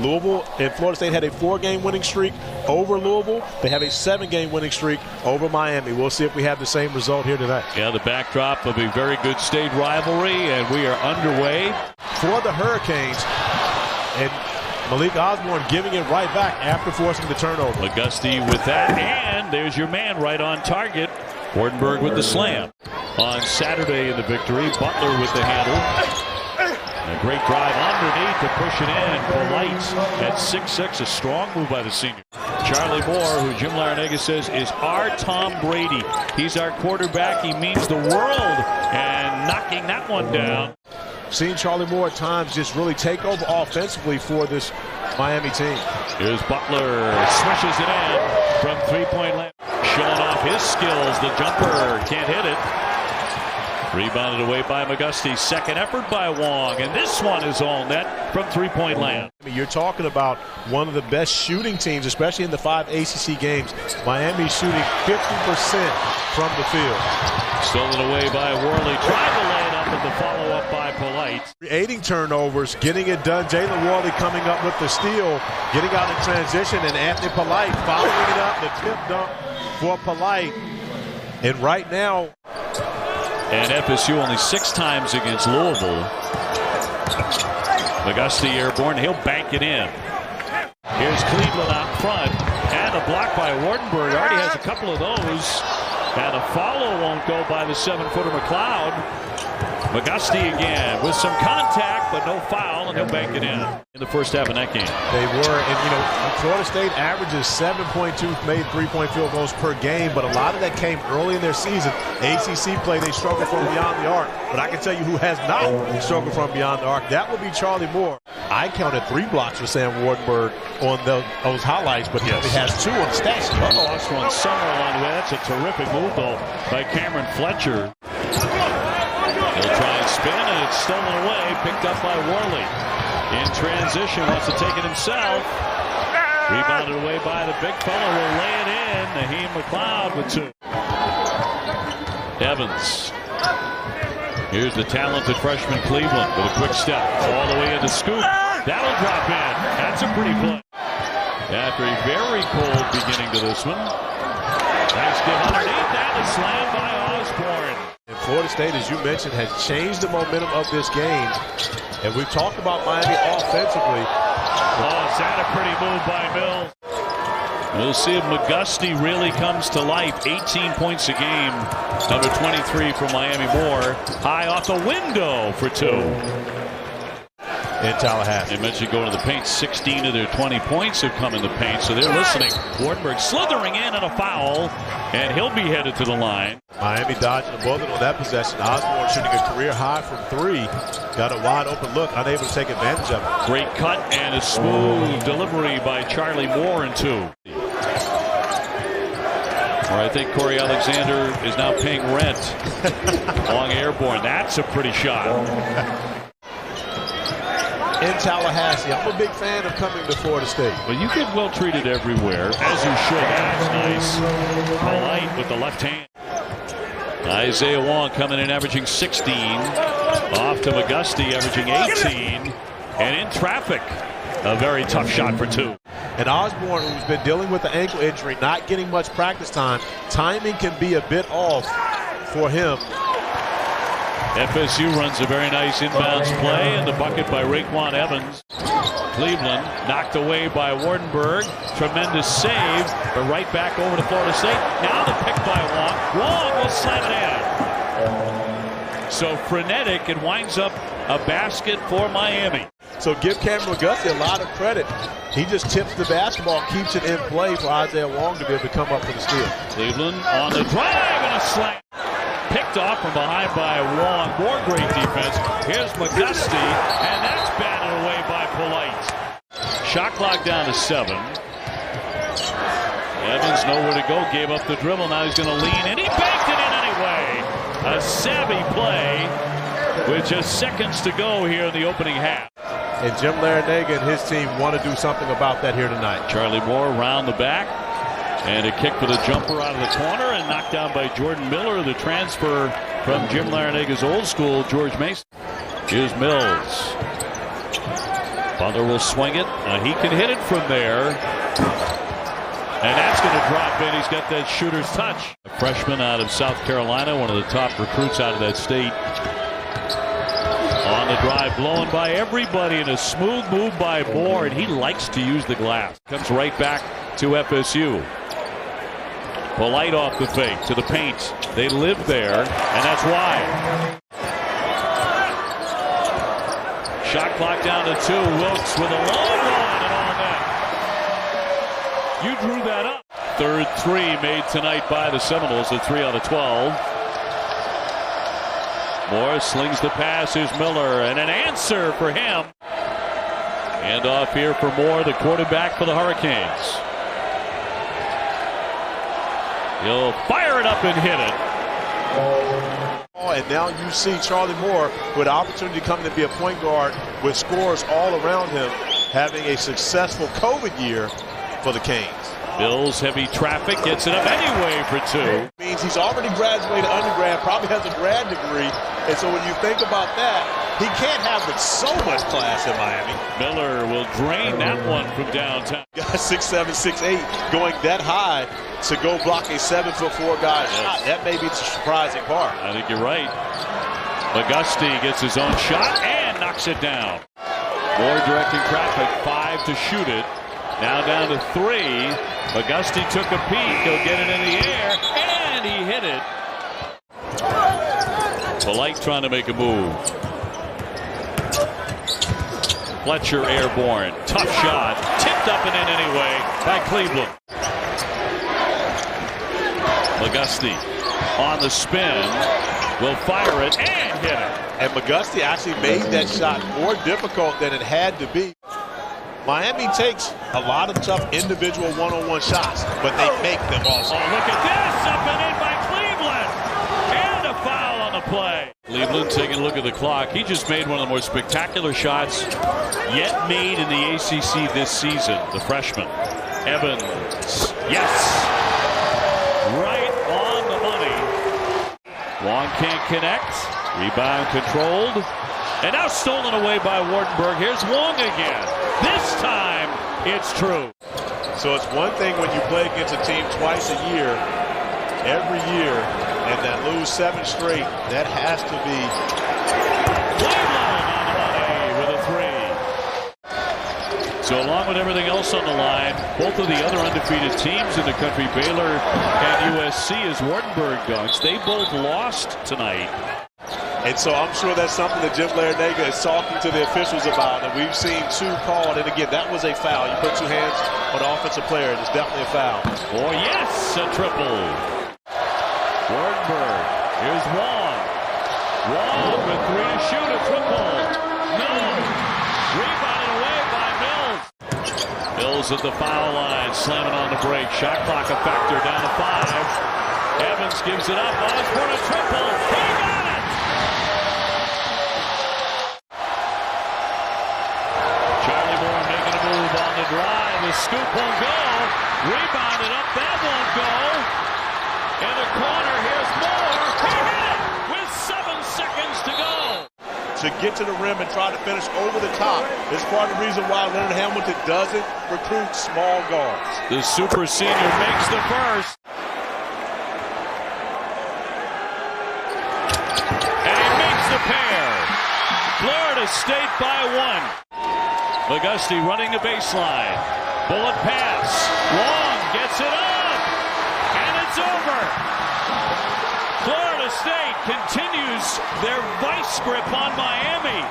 Louisville and Florida State had a 4-game winning streak over Louisville. They have a 7-game winning streak over Miami. We'll see if we have the same result here tonight. Yeah, the backdrop of a very good state rivalry, and we are underway. For the Hurricanes, and Malik Osborne giving it right back after forcing the turnover. McGusty with that, and there's your man right on target. Wardenberg with the slam. On Saturday in the victory, Butler with the handle. A great drive underneath to push it in. Polite at 6'6", a strong move by the senior. Charlie Moore, who Jim Larrañaga says is our Tom Brady. He's our quarterback. He means the world, and knocking that one down. Seen Charlie Moore at times just really take over offensively for this Miami team. Here's Butler, swishes it in from three-point land. Showing off his skills. The jumper can't hit it. Rebounded away by McGusty. Second effort by Wong. And this one is all net from three-point land. You're talking about one of the best shooting teams, especially in the 5 ACC games. Miami shooting 50% from the field. Stolen away by Worley. Tried to lay it up, but the follow-up by Polite. Creating turnovers, getting it done. Jalen Worley coming up with the steal, getting out in transition, and Anthony Polite following it up. The tip dunk for Polite. And right now, and FSU only 6 times against Louisville. McGusty airborne. He'll bank it in. Here's Cleveland out front. And a block by Wardenberg. Already has a couple of those. And a follow won't go by the 7-footer McLeod. McGusty again with some contact, but no foul, and he'll bank it in the first half of that game. They were, and Florida State averages 7.2 made three-point field goals per game, but a lot of that came early in their season. ACC play, they struggled from beyond the arc, but I can tell you who has not struggled from beyond the arc. That would be Charlie Moore. I counted 3 blocks for Sam Wardenberg on those highlights, but he only has 2 on the stat sheet. Lost one somewhere along the way. That's a terrific move, though, by Cameron Fletcher. He'll try and spin, and it's stolen away, picked up by Worley. In transition, wants to take it himself. Rebounded away by the big fella, will lay it in. Naheem McLeod with 2. Evans. Here's the talented freshman Cleveland with a quick step. All the way into scoop. That'll drop in. That's a pretty play. After a very cold beginning to this one. Nice give underneath that. A slam by Osborne. And Florida State, as you mentioned, has changed the momentum of this game. And we've talked about Miami offensively. Oh, is that a pretty move by Mills? We'll see if McGusty really comes to life. 18 points a game. Number 23 from Miami Moore. High off the window for 2. In Tallahassee. They mentioned going to the paint. 16 of their 20 points have come in the paint, so they're listening. Wardenberg slithering in and a foul, and he'll be headed to the line. Miami dodging a bullet on that possession. Osborne shooting a career high from 3. Got a wide open look, unable to take advantage of it. Great cut and a smooth delivery by Charlie Moore in 2. Or I think Corey Alexander is now paying rent. Long airborne. That's a pretty shot. In Tallahassee. I'm a big fan of coming to Florida State. Well, you get well treated everywhere, as you should. That's nice. Polite with the left hand. Isaiah Wong coming in averaging 16. Off to McGusty averaging 18. And in traffic, a very tough shot for 2. And Osborne, who's been dealing with the ankle injury, not getting much practice time, timing can be a bit off for him. FSU runs a very nice inbounds play, and the bucket by Rayquan Evans. Cleveland knocked away by Wardenberg. Tremendous save, but right back over to Florida State. Now the pick by Wong. Wong will slam it in. So Frenetic, it winds up a basket for Miami. So give Kameron McGusty a lot of credit. He just tips the basketball, keeps it in play for Isaiah Wong to be able to come up with a steal. Cleveland on the drive and a slam. Picked off from behind by Wong. More great defense. Here's McGusty, and that's batted away by Polite. Shot clock down to 7. Evans nowhere to go. Gave up the dribble. Now he's going to lean, and he banked it in anyway. A savvy play with just seconds to go here in the opening half. And Jim Larrañaga and his team want to do something about that here tonight. Charlie Moore round the back. And a kick for the jumper out of the corner and knocked down by Jordan Miller, the transfer from Jim Larrañaga's old school, George Mason. Here's Mills. Butler will swing it. He can hit it from there. And that's going to drop in. He's got that shooter's touch. A freshman out of South Carolina, one of the top recruits out of that state. On the drive, blown by everybody, and a smooth move by Moore, and he likes to use the glass. Comes right back to FSU. Polite off the fake to the paint. They live there, and that's why. Shot clock down to 2. Wilkes with a long one and all that. You drew that up. Third three made tonight by the Seminoles at 3 out of 12. Moore slings the pass. Here's Miller, and an answer for him. And off here for Moore, the quarterback for the Hurricanes. He'll fire it up and hit it. And now you see Charlie Moore with the opportunity to come to be a point guard with scores all around him, having a successful COVID year for the Canes. Bills heavy traffic, gets it up anyway for 2. Means he's already graduated undergrad, probably has a grad degree, and so when you think about that, he can't have so much class in Miami. Miller will drain that one from downtown. Guy 6'7", 6'8", going that high to go block a 7'4" guy shot. That may be the surprising part. I think you're right. McGusty gets his own shot and knocks it down. Moore directing traffic, 5 to shoot it. Now down to 3. McGusty took a peek. He'll get it in the air, and he hit it. Polite trying to make a move. Fletcher airborne. Tough shot. Tipped up and in anyway by Cleveland. McGusty on the spin. Will fire it and hit it. And McGusty actually made that shot more difficult than it had to be. Miami takes a lot of tough individual one-on-one shots, but they make them also. Oh, look at this! Up and in by Cleveland! And a foul on the play. Cleveland taking a look at the clock. He just made one of the more spectacular shots yet made in the ACC this season. The freshman. Evans. Yes! Right on the money. Wong can't connect. Rebound controlled. And now stolen away by Wardenberg. Here's Wong again. This time, it's true. So it's one thing when you play against a team twice a year, every year, and then lose 7 straight. That has to be. Cleveland on the money with a 3. So along with everything else on the line, both of the other undefeated teams in the country, Baylor and USC, as Wardenberg dunks, they both lost tonight. And so I'm sure that's something that Jim Larrañaga is talking to the officials about, and we've seen 2 called. And again, that was a foul. You put 2 hands on the offensive player, it's definitely a foul. Oh, yes, a triple. Wardenberg. Here's Wong. Wong with 3 to shoot, a triple. No. Rebounded away by Mills. Mills at the foul line, slamming on the break. Shot clock a factor, down to 5. Evans gives it up. Osborne a triple. He got it. Drive, the scoop won't go. Rebounded up, that won't go. In the corner, here's Moore. He hit it with 7 seconds to go. To get to the rim and try to finish over the top is part of the reason why Leonard Hamilton doesn't recruit small guards. The super senior makes the first. And he makes the pair. Florida State by 1. McGusty running the baseline. Bullet pass. Long gets it up. And it's over. Florida State continues their vice grip on Miami.